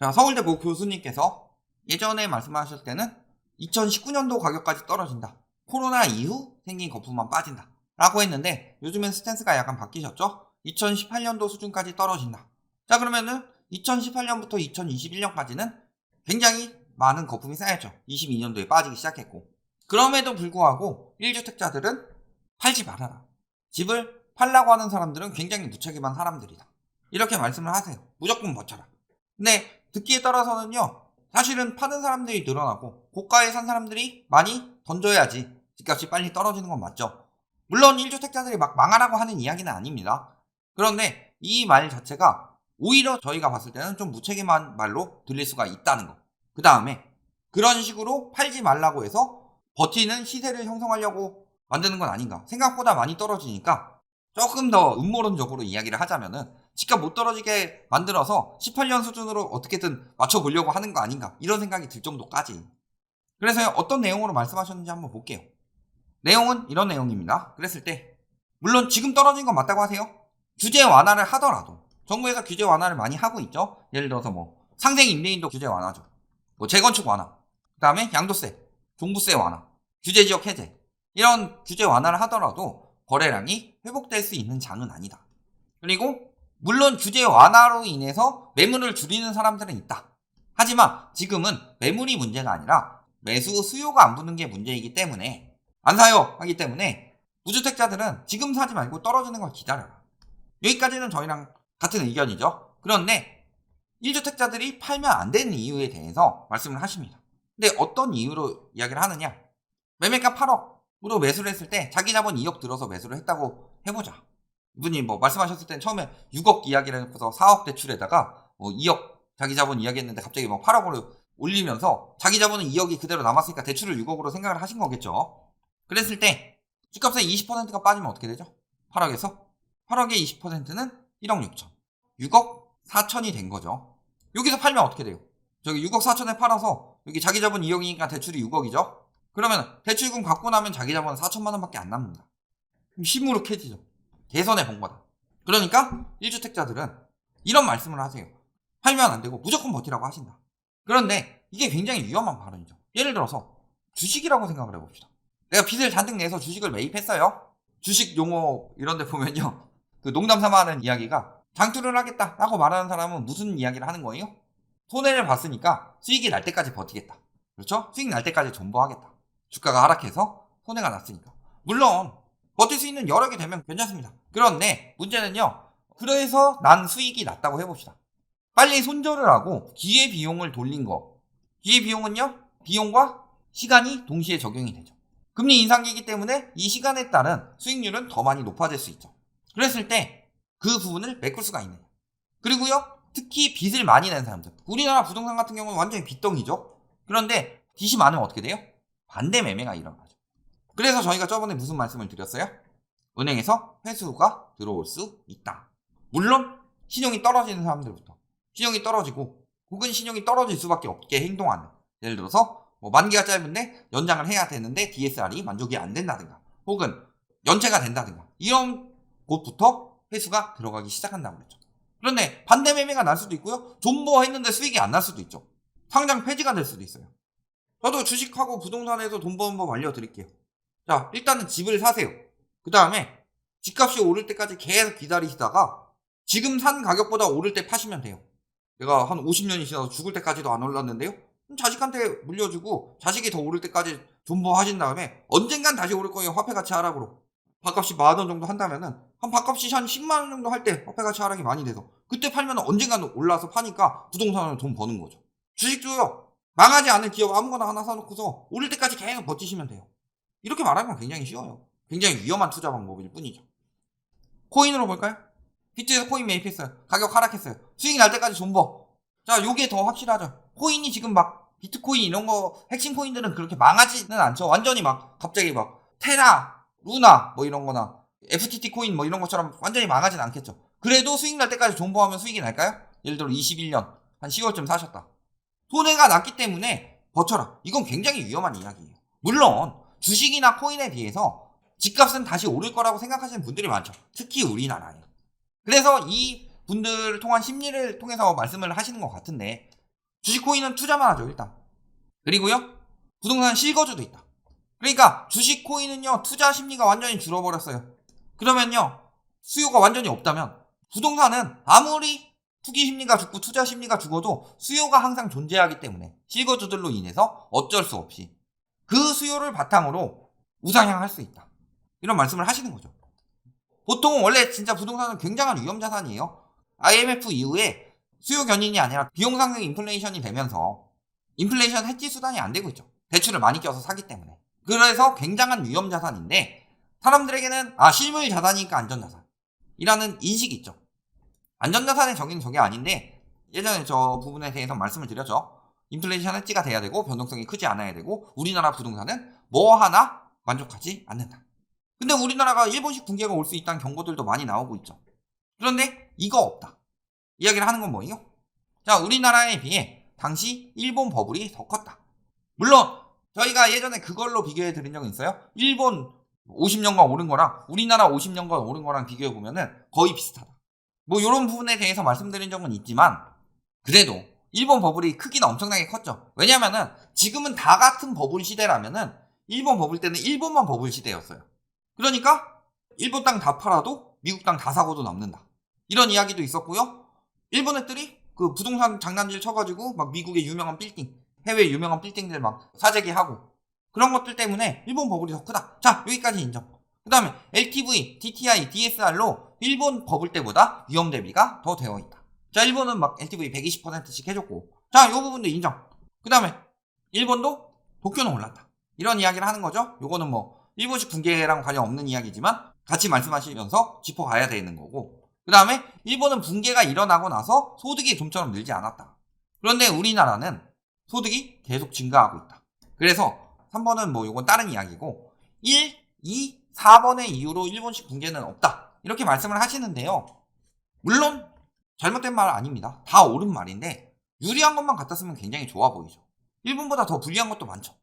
자, 서울대 모 교수님께서 예전에 말씀하셨을 때는 2019년도 가격까지 떨어진다. 코로나 이후 생긴 거품만 빠진다. 라고 했는데 요즘엔 스탠스가 약간 바뀌셨죠? 2018년도 수준까지 떨어진다. 자, 그러면은 2018년부터 2021년까지는 굉장히 많은 거품이 쌓였죠. 22년도에 빠지기 시작했고. 그럼에도 불구하고 1주택자들은 팔지 말아라. 집을 팔라고 하는 사람들은 굉장히 무책임한 사람들이다. 이렇게 말씀을 하세요. 무조건 버텨라. 근데 듣기에 따라서는요, 사실은 파는 사람들이 늘어나고 고가에 산 사람들이 많이 던져야지 집값이 빨리 떨어지는 건 맞죠. 물론 1주택자들이 막 망하라고 하는 이야기는 아닙니다. 그런데 이 말 자체가 오히려 저희가 봤을 때는 좀 무책임한 말로 들릴 수가 있다는 거. 그 다음에 그런 식으로 팔지 말라고 해서 버티는 시세를 형성하려고 만드는 건 아닌가. 생각보다 많이 떨어지니까 조금 더 음모론적으로 이야기를 하자면은 집값 못 떨어지게 만들어서 18년 수준으로 어떻게든 맞춰보려고 하는 거 아닌가, 이런 생각이 들 정도까지. 그래서 어떤 내용으로 말씀하셨는지 한번 볼게요. 내용은 이런 내용입니다. 그랬을 때 물론 지금 떨어진 건 맞다고 하세요. 규제 완화를 하더라도 정부에서 규제 완화를 많이 하고 있죠. 예를 들어서 뭐 상생 임대인도 규제 완화죠. 뭐 재건축 완화, 그 다음에 양도세, 종부세 완화, 규제지역 해제, 이런 규제 완화를 하더라도 거래량이 회복될 수 있는 장은 아니다. 그리고 물론 규제 완화로 인해서 매물을 줄이는 사람들은 있다. 하지만 지금은 매물이 문제가 아니라 매수 수요가 안 붙는 게 문제이기 때문에, 안 사요 하기 때문에 무주택자들은 지금 사지 말고 떨어지는 걸 기다려라. 여기까지는 저희랑 같은 의견이죠. 그런데 1주택자들이 팔면 안 되는 이유에 대해서 말씀을 하십니다. 근데 어떤 이유로 이야기를 하느냐, 매매가 8억으로 매수를 했을 때 자기 자본 2억 들어서 매수를 했다고 해보자. 이분이 뭐 말씀하셨을 땐 처음에 6억 이야기를 해서 4억 대출에다가 2억 자기 자본 이야기했는데 갑자기 뭐 8억으로 올리면서 자기 자본은 2억이 그대로 남았으니까 대출을 6억으로 생각을 하신 거겠죠. 그랬을 때 집값의 20%가 빠지면 어떻게 되죠? 8억에서 8억의 20%는 1억 6천, 6억 4천이 된 거죠. 여기서 팔면 어떻게 돼요? 저기 6억 4천에 팔아서 여기 자기 자본 2억이니까 대출이 6억이죠. 그러면 대출금 갚고 나면 자기 자본은 4천만 원밖에 안 남는다. 그럼 시무룩해지죠. 개선해 본 거다. 그러니까 1주택자들은 이런 말씀을 하세요. 팔면 안 되고 무조건 버티라고 하신다. 그런데 이게 굉장히 위험한 발언이죠. 예를 들어서 주식이라고 생각을 해봅시다. 내가 빚을 잔뜩 내서 주식을 매입했어요. 주식 용어 이런 데 보면요, 그 농담 삼아 하는 이야기가, 장투를 하겠다라고 말하는 사람은 무슨 이야기를 하는 거예요? 손해를 봤으니까 수익이 날 때까지 버티겠다. 그렇죠? 수익 날 때까지 존버하겠다. 주가가 하락해서 손해가 났으니까. 물론 버틸 수 있는 여력이 되면 괜찮습니다. 그런데 문제는요, 그래서 난 수익이 났다고 해봅시다. 빨리 손절을 하고 기회비용을 돌린 거. 기회비용은요, 비용과 시간이 동시에 적용이 되죠. 금리 인상기이기 때문에 이 시간에 따른 수익률은 더 많이 높아질 수 있죠. 그랬을 때 그 부분을 메꿀 수가 있느냐. 그리고요, 특히 빚을 많이 낸 사람들, 우리나라 부동산 같은 경우는 완전히 빚덩이죠. 그런데 빚이 많으면 어떻게 돼요? 반대 매매가 일어나죠. 그래서 저희가 저번에 무슨 말씀을 드렸어요? 은행에서 회수가 들어올 수 있다. 물론 신용이 떨어지는 사람들부터, 신용이 떨어지고 혹은 신용이 떨어질 수밖에 없게 행동하는, 예를 들어서 뭐 만기가 짧은데 연장을 해야 되는데 DSR이 만족이 안 된다든가 혹은 연체가 된다든가, 이런 곳부터 회수가 들어가기 시작한다고 그랬죠. 그런데 반대 매매가 날 수도 있고요, 존버 했는데 수익이 안 날 수도 있죠. 상장 폐지가 될 수도 있어요. 저도 주식하고 부동산에서 돈 버는 법 알려드릴게요. 자, 일단은 집을 사세요. 그 다음에 집값이 오를 때까지 계속 기다리시다가 지금 산 가격보다 오를 때 파시면 돼요. 내가 한 50년이 지나서 죽을 때까지도 안 올랐는데요, 그럼 자식한테 물려주고 자식이 더 오를 때까지 존버하신 다음에 언젠간 다시 오를 거예요. 화폐가치 하락으로. 밥값이 10,000원 정도 한다면은 한 밥값이 한 10만 원 정도 할 때 화폐가치 하락이 많이 돼서 그때 팔면 언젠간 올라서 파니까 부동산으로 돈 버는 거죠. 주식도요, 망하지 않을 기업 아무거나 하나 사놓고서 오를 때까지 계속 버티시면 돼요. 이렇게 말하면 굉장히 쉬워요. 굉장히 위험한 투자 방법일 뿐이죠. 코인으로 볼까요? 비트에서 코인 매입했어요. 가격 하락했어요. 수익 날 때까지 존버. 자, 요게 더 확실하죠. 코인이 지금 막 비트코인 이런 거 핵심 코인들은 그렇게 망하지는 않죠. 완전히 막 갑자기 막 테라, 루나 뭐 이런 거나 FTT 코인 뭐 이런 것처럼 완전히 망하진 않겠죠. 그래도 수익 날 때까지 존버하면 수익이 날까요? 예를 들어 21년 한 10월쯤 사셨다. 손해가 났기 때문에 버텨라. 이건 굉장히 위험한 이야기예요. 물론 주식이나 코인에 비해서 집값은 다시 오를 거라고 생각하시는 분들이 많죠. 특히 우리나라에. 그래서 이 분들을 통한 심리를 통해서 말씀을 하시는 것 같은데, 주식 코인은 투자만 하죠, 일단. 그리고요, 부동산 실거주도 있다. 그러니까 주식 코인은요, 투자 심리가 완전히 줄어버렸어요. 그러면요, 수요가 완전히 없다면 부동산은 아무리 투기 심리가 죽고 투자 심리가 죽어도 수요가 항상 존재하기 때문에 실거주들로 인해서 어쩔 수 없이 그 수요를 바탕으로 우상향할 수 있다. 이런 말씀을 하시는 거죠. 보통 원래 진짜 부동산은 굉장한 위험자산이에요. IMF 이후에 수요 견인이 아니라 비용 상승 인플레이션이 되면서 인플레이션 해지 수단이 안 되고 있죠. 대출을 많이 껴서 사기 때문에. 그래서 굉장한 위험자산인데 사람들에게는 실물 자산이니까 안전자산이라는 인식이 있죠. 안전자산의 정의는 저게 아닌데 예전에 저 부분에 대해서 말씀을 드렸죠. 인플레이션 해지가 돼야 되고 변동성이 크지 않아야 되고 우리나라 부동산은 뭐 하나 만족하지 않는다. 근데 우리나라가 일본식 붕괴가 올 수 있다는 경고들도 많이 나오고 있죠. 그런데 이거 없다. 이야기를 하는 건 뭐예요? 자, 우리나라에 비해 당시 일본 버블이 더 컸다. 물론 저희가 예전에 그걸로 비교해 드린 적은 있어요. 일본 50년간 오른 거랑 우리나라 50년간 오른 거랑 비교해 보면은 거의 비슷하다. 뭐 이런 부분에 대해서 말씀드린 적은 있지만 그래도 일본 버블이 크기는 엄청나게 컸죠. 왜냐면은 지금은 다 같은 버블 시대라면은 일본 버블 때는 일본만 버블 시대였어요. 그러니까 일본 땅 다 팔아도 미국 땅 다 사고도 남는다. 이런 이야기도 있었고요. 일본 애들이 그 부동산 장난질 쳐가지고 막 미국의 유명한 빌딩, 해외 유명한 빌딩들 막 사재기하고 그런 것들 때문에 일본 버블이 더 크다. 자, 여기까지 인정. 그 다음에 LTV, DTI, DSR로 일본 버블 때보다 위험 대비가 더 되어 있다. 자, 일본은 막 LTV 120%씩 해줬고, 자, 이 부분도 인정. 그 다음에 일본도 도쿄는 올랐다. 이런 이야기를 하는 거죠. 요거는 뭐 일본식 붕괴랑 관련 없는 이야기지만 같이 말씀하시면서 짚어가야 되는 거고, 그 다음에 일본은 붕괴가 일어나고 나서 소득이 좀처럼 늘지 않았다. 그런데 우리나라는 소득이 계속 증가하고 있다. 그래서 3번은 뭐 요건 다른 이야기고 1, 2, 4번의 이유로 일본식 붕괴는 없다. 이렇게 말씀을 하시는데요. 물론 잘못된 말 아닙니다. 다 옳은 말인데 유리한 것만 갖다 쓰면 굉장히 좋아 보이죠. 일본보다 더 불리한 것도 많죠.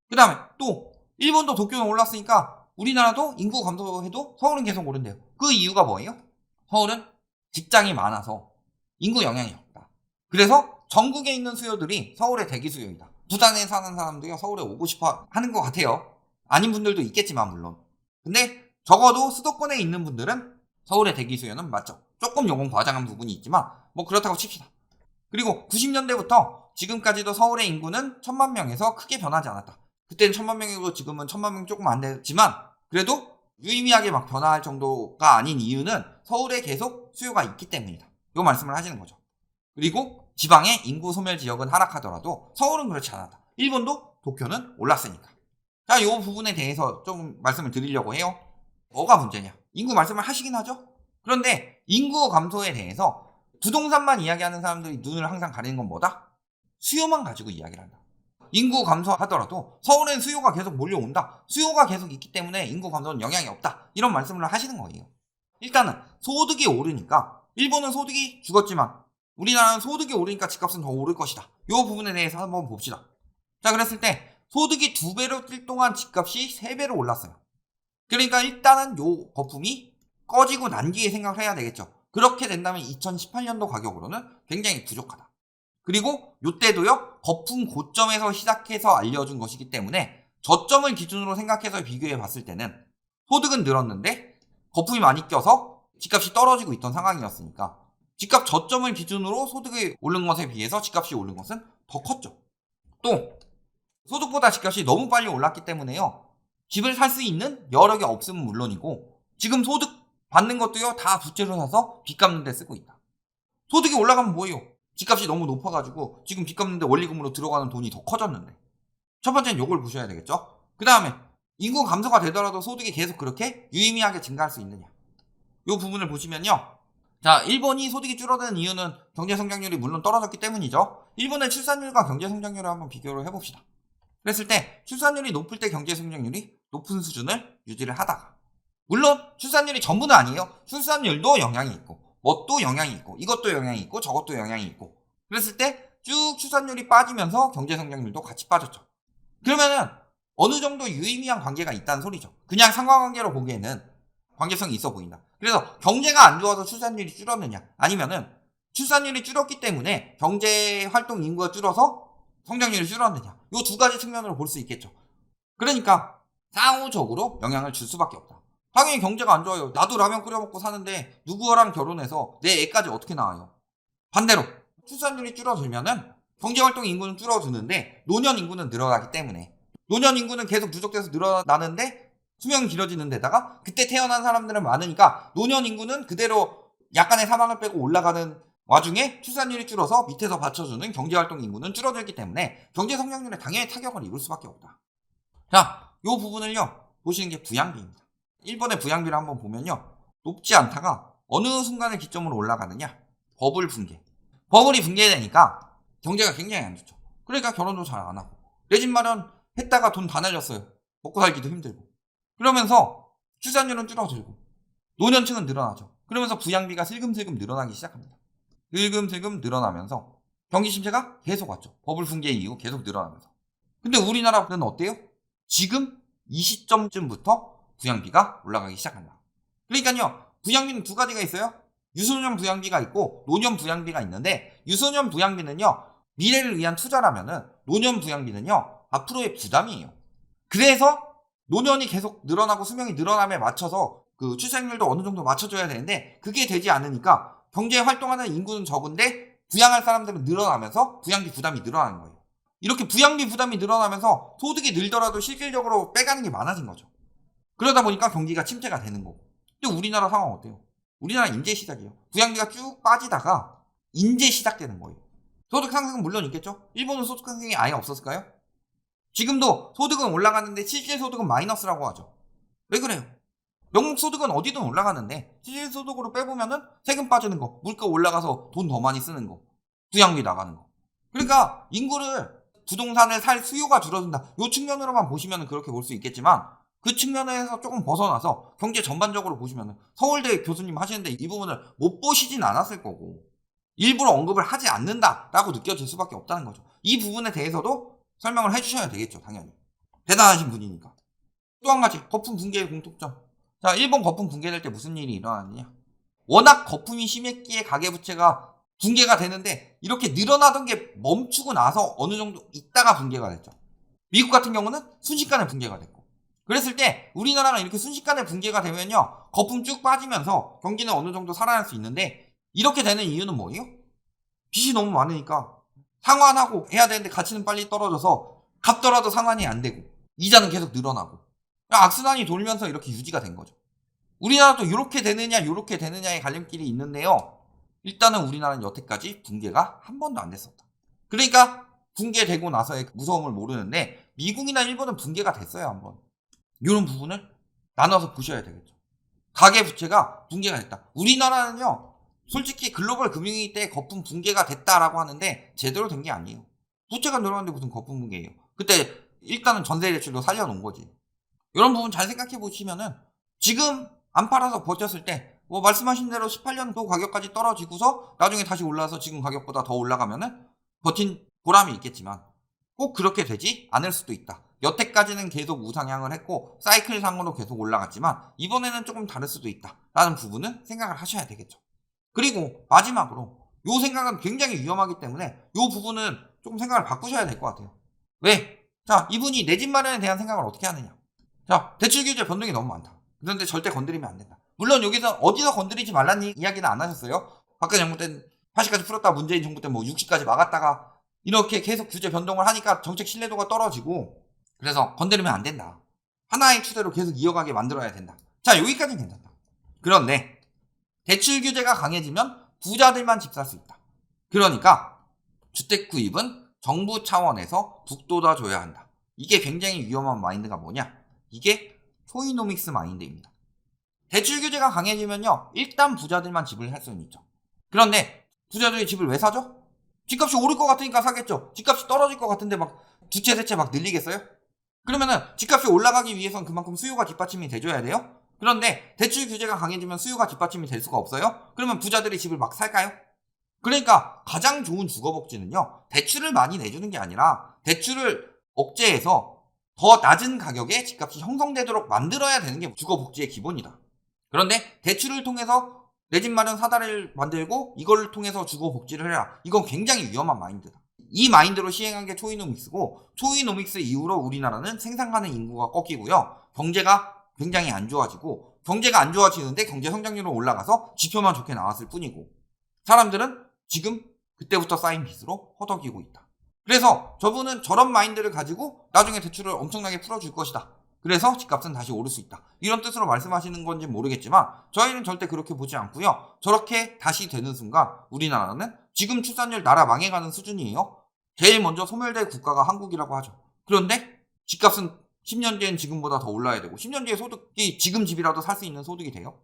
그 다음에 또 일본도 도쿄는 올랐으니까 우리나라도 인구 감소해도 서울은 계속 오른대요. 그 이유가 뭐예요? 서울은 직장이 많아서 인구 영향이 없다. 그래서 전국에 있는 수요들이 서울의 대기 수요이다. 부산에 사는 사람들이 서울에 오고 싶어 하는 것 같아요. 아닌 분들도 있겠지만 물론. 근데 적어도 수도권에 있는 분들은 서울의 대기 수요는 맞죠. 조금 요건 과장한 부분이 있지만 뭐 그렇다고 칩시다. 그리고 90년대부터 지금까지도 서울의 인구는 1000만 명에서 크게 변하지 않았다. 그때는 1000만 명이고 지금은 1000만 명 조금 안 됐지만 그래도 유의미하게 막 변화할 정도가 아닌 이유는 서울에 계속 수요가 있기 때문이다. 이 말씀을 하시는 거죠. 그리고 지방의 인구 소멸 지역은 하락하더라도 서울은 그렇지 않았다. 일본도 도쿄는 올랐으니까. 자, 이 부분에 대해서 좀 말씀을 드리려고 해요. 뭐가 문제냐? 인구 말씀을 하시긴 하죠. 그런데 인구 감소에 대해서 부동산만 이야기하는 사람들이 눈을 항상 가리는 건 뭐다? 수요만 가지고 이야기를 한다. 인구 감소하더라도 서울엔 수요가 계속 몰려온다. 수요가 계속 있기 때문에 인구 감소는 영향이 없다. 이런 말씀을 하시는 거예요. 일단은 소득이 오르니까 일본은 소득이 죽었지만 우리나라는 소득이 오르니까 집값은 더 오를 것이다. 이 부분에 대해서 한번 봅시다. 자, 그랬을 때 소득이 2배로 뛸 동안 집값이 3배로 올랐어요. 그러니까 일단은 요 거품이 꺼지고 난 뒤에 생각을 해야 되겠죠. 그렇게 된다면 2018년도 가격으로는 굉장히 부족하다. 그리고 요때도요, 거품 고점에서 시작해서 알려준 것이기 때문에 저점을 기준으로 생각해서 비교해 봤을 때는 소득은 늘었는데 거품이 많이 껴서 집값이 떨어지고 있던 상황이었으니까 집값 저점을 기준으로 소득이 오른 것에 비해서 집값이 오른 것은 더 컸죠. 또 소득보다 집값이 너무 빨리 올랐기 때문에요, 집을 살 수 있는 여력이 없으면 물론이고 지금 소득 받는 것도요 다 부채로 사서 빚 갚는 데 쓰고 있다. 소득이 올라가면 뭐예요? 집값이 너무 높아가지고 지금 빚 갚는 데 원리금으로 들어가는 돈이 더 커졌는데. 첫 번째는 요걸 보셔야 되겠죠. 그 다음에 인구 감소가 되더라도 소득이 계속 그렇게 유의미하게 증가할 수 있느냐, 요 부분을 보시면요, 자, 일본이 소득이 줄어드는 이유는 경제 성장률이 물론 떨어졌기 때문이죠. 일본의 출산율과 경제 성장률을 한번 비교를 해봅시다. 그랬을 때 출산율이 높을 때 경제 성장률이 높은 수준을 유지를 하다가, 물론 출산율이 전부는 아니에요. 출산율도 영향이 있고 뭣도 영향이 있고 이것도 영향이 있고 저것도 영향이 있고, 그랬을 때 쭉 출산율이 빠지면서 경제 성장률도 같이 빠졌죠. 그러면은 어느 정도 유의미한 관계가 있다는 소리죠. 그냥 상관관계로 보기에는 관계성이 있어 보인다. 그래서 경제가 안 좋아서 출산율이 줄었느냐, 아니면은 출산율이 줄었기 때문에 경제활동 인구가 줄어서 성장률이 줄었느냐. 이 두 가지 측면으로 볼 수 있겠죠. 그러니까 상호적으로 영향을 줄 수밖에 없다. 당연히 경제가 안 좋아요. 나도 라면 끓여 먹고 사는데 누구랑 결혼해서 내 애까지 어떻게 낳아요. 반대로 출산율이 줄어들면은 경제활동 인구는 줄어드는데 노년 인구는 늘어나기 때문에 노년 인구는 계속 누적돼서 늘어나는데 수명이 길어지는 데다가 그때 태어난 사람들은 많으니까 노년 인구는 그대로 약간의 사망을 빼고 올라가는 와중에 출산율이 줄어서 밑에서 받쳐주는 경제활동 인구는 줄어들기 때문에 경제 성장률에 당연히 타격을 입을 수밖에 없다. 자, 이 부분을요 보시는 게 부양비입니다. 일본의 부양비를 한번 보면요 높지 않다가 어느 순간을 기점으로 올라가느냐. 버블 붕괴. 버블이 붕괴되니까 경제가 굉장히 안 좋죠. 그러니까 결혼도 잘 안 하고 내 집 마련 했다가 돈 다 날렸어요. 먹고 살기도 힘들고. 그러면서 출산율은 줄어들고 노년층은 늘어나죠. 그러면서 부양비가 슬금슬금 늘어나기 시작합니다. 슬금슬금 늘어나면서 경기 침체가 계속 왔죠. 버블 붕괴 이후 계속 늘어나면서. 근데 우리나라는 어때요? 지금 이 시점쯤부터 부양비가 올라가기 시작한다. 그러니까요 부양비는 두 가지가 있어요. 유소년 부양비가 있고 노년 부양비가 있는데 유소년 부양비는요 미래를 위한 투자라면은 노년 부양비는요 앞으로의 부담이에요. 그래서 노년이 계속 늘어나고 수명이 늘어남에 맞춰서 그 출생률도 어느 정도 맞춰줘야 되는데 그게 되지 않으니까 경제에 활동하는 인구는 적은데 부양할 사람들은 늘어나면서 부양비 부담이 늘어나는 거예요. 이렇게 부양비 부담이 늘어나면서 소득이 늘더라도 실질적으로 빼가는 게 많아진 거죠. 그러다 보니까 경기가 침체가 되는 거고. 근데 우리나라 상황 어때요? 우리나라 인제 시작이에요. 부양비가 쭉 빠지다가 인제 시작되는 거예요. 소득 상승은 물론 있겠죠? 일본은 소득 상승이 아예 없었을까요? 지금도 소득은 올라가는데 실질 소득은 마이너스라고 하죠. 왜 그래요? 명목 소득은 어디든 올라가는데 실질 소득으로 빼보면은 세금 빠지는 거, 물가 올라가서 돈 더 많이 쓰는 거, 부양비 나가는 거. 그러니까 인구를 부동산을 살 수요가 줄어든다. 이 측면으로만 보시면 그렇게 볼 수 있겠지만 그 측면에서 조금 벗어나서 경제 전반적으로 보시면 서울대 교수님 하시는데 이 부분을 못 보시진 않았을 거고 일부러 언급을 하지 않는다라고 느껴질 수밖에 없다는 거죠. 이 부분에 대해서도 설명을 해주셔야 되겠죠. 당연히. 대단하신 분이니까. 또 한 가지 거품 붕괴의 공통점. 자, 일본 거품 붕괴될 때 무슨 일이 일어났느냐. 워낙 거품이 심했기에 가계부채가 붕괴가 되는데 이렇게 늘어나던 게 멈추고 나서 어느 정도 있다가 붕괴가 됐죠. 미국 같은 경우는 순식간에 붕괴가 됐고 그랬을 때 우리나라가 이렇게 순식간에 붕괴가 되면요 거품 쭉 빠지면서 경기는 어느 정도 살아날 수 있는데 이렇게 되는 이유는 뭐예요? 빚이 너무 많으니까 상환하고 해야 되는데 가치는 빨리 떨어져서 갚더라도 상환이 안 되고 이자는 계속 늘어나고 악순환이 돌면서 이렇게 유지가 된 거죠. 우리나라도 이렇게 되느냐 이렇게 되느냐의 갈림길이 있는데요. 일단은 우리나라는 여태까지 붕괴가 한 번도 안 됐었다. 그러니까 붕괴되고 나서의 무서움을 모르는데 미국이나 일본은 붕괴가 됐어요. 한번. 이런 부분을 나눠서 보셔야 되겠죠. 가계부채가 붕괴가 됐다. 우리나라는요. 솔직히 글로벌 금융위기 때 거품 붕괴가 됐다라고 하는데 제대로 된 게 아니에요. 부채가 늘어났는데 무슨 거품 붕괴예요. 그때 일단은 전세 대출도 살려놓은 거지. 이런 부분 잘 생각해 보시면은 지금 안 팔아서 버텼을 때 뭐 말씀하신 대로 18년도 가격까지 떨어지고서 나중에 다시 올라와서 지금 가격보다 더 올라가면은 버틴 보람이 있겠지만 꼭 그렇게 되지 않을 수도 있다. 여태까지는 계속 우상향을 했고 사이클 상으로 계속 올라갔지만 이번에는 조금 다를 수도 있다 라는 부분은 생각을 하셔야 되겠죠. 그리고 마지막으로 이 생각은 굉장히 위험하기 때문에 이 부분은 조금 생각을 바꾸셔야 될 것 같아요. 왜? 자, 이분이 내 집 마련에 대한 생각을 어떻게 하느냐. 자, 대출 규제 변동이 너무 많다. 그런데 절대 건드리면 안 된다. 물론 여기서 어디서 건드리지 말라는 이야기는 안 하셨어요. 박근혜 정부 때는 80까지 풀었다 문재인 정부 때 뭐 60까지 막았다가 이렇게 계속 규제 변동을 하니까 정책 신뢰도가 떨어지고 그래서 건드리면 안 된다. 하나의 추세로 계속 이어가게 만들어야 된다. 자, 여기까지는 괜찮다. 그런데 대출 규제가 강해지면 부자들만 집 살 수 있다. 그러니까 주택 구입은 정부 차원에서 북돋아줘야 한다. 이게 굉장히 위험한 마인드가 뭐냐? 이게 초이노믹스 마인드입니다. 대출 규제가 강해지면요 일단 부자들만 집을 할 수는 있죠. 그런데 부자들이 집을 왜 사죠? 집값이 오를 것 같으니까 사겠죠. 집값이 떨어질 것 같은데 막 두 채, 세 채 막 늘리겠어요? 그러면은 집값이 올라가기 위해선 그만큼 수요가 뒷받침이 돼줘야 돼요. 그런데 대출 규제가 강해지면 수요가 뒷받침이 될 수가 없어요. 그러면 부자들이 집을 막 살까요? 그러니까 가장 좋은 주거복지는요 대출을 많이 내주는 게 아니라 대출을 억제해서 더 낮은 가격에 집값이 형성되도록 만들어야 되는 게 주거복지의 기본이다. 그런데 대출을 통해서 내 집 마련 사다리를 만들고 이걸 통해서 주거 복지를 해라. 이건 굉장히 위험한 마인드다. 이 마인드로 시행한 게 초이노믹스고, 초이노믹스 이후로 우리나라는 생산 가능 인구가 꺾이고요. 경제가 굉장히 안 좋아지고, 경제가 안 좋아지는데 경제 성장률은 올라가서 지표만 좋게 나왔을 뿐이고, 사람들은 지금 그때부터 쌓인 빚으로 허덕이고 있다. 그래서 저분은 저런 마인드를 가지고 나중에 대출을 엄청나게 풀어줄 것이다. 그래서 집값은 다시 오를 수 있다. 이런 뜻으로 말씀하시는 건지 모르겠지만 저희는 절대 그렇게 보지 않고요. 저렇게 다시 되는 순간 우리나라는 지금 출산율 나라 망해가는 수준이에요. 제일 먼저 소멸될 국가가 한국이라고 하죠. 그런데 집값은 10년 뒤엔 지금보다 더 올라야 되고 10년 뒤에 소득이 지금 집이라도 살 수 있는 소득이 돼요.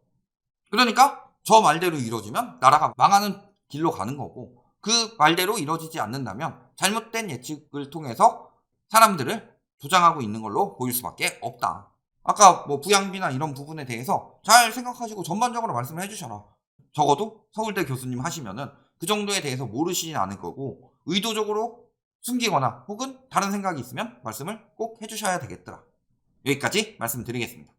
그러니까 저 말대로 이루어지면 나라가 망하는 길로 가는 거고, 그 말대로 이루어지지 않는다면 잘못된 예측을 통해서 사람들을 조장하고 있는 걸로 보일 수밖에 없다. 아까 뭐 부양비나 이런 부분에 대해서 잘 생각하시고 전반적으로 말씀을 해주셔라. 적어도 서울대 교수님 하시면은 그 정도에 대해서 모르시진 않을 거고, 의도적으로 숨기거나 혹은 다른 생각이 있으면 말씀을 꼭 해주셔야 되겠더라. 여기까지 말씀드리겠습니다.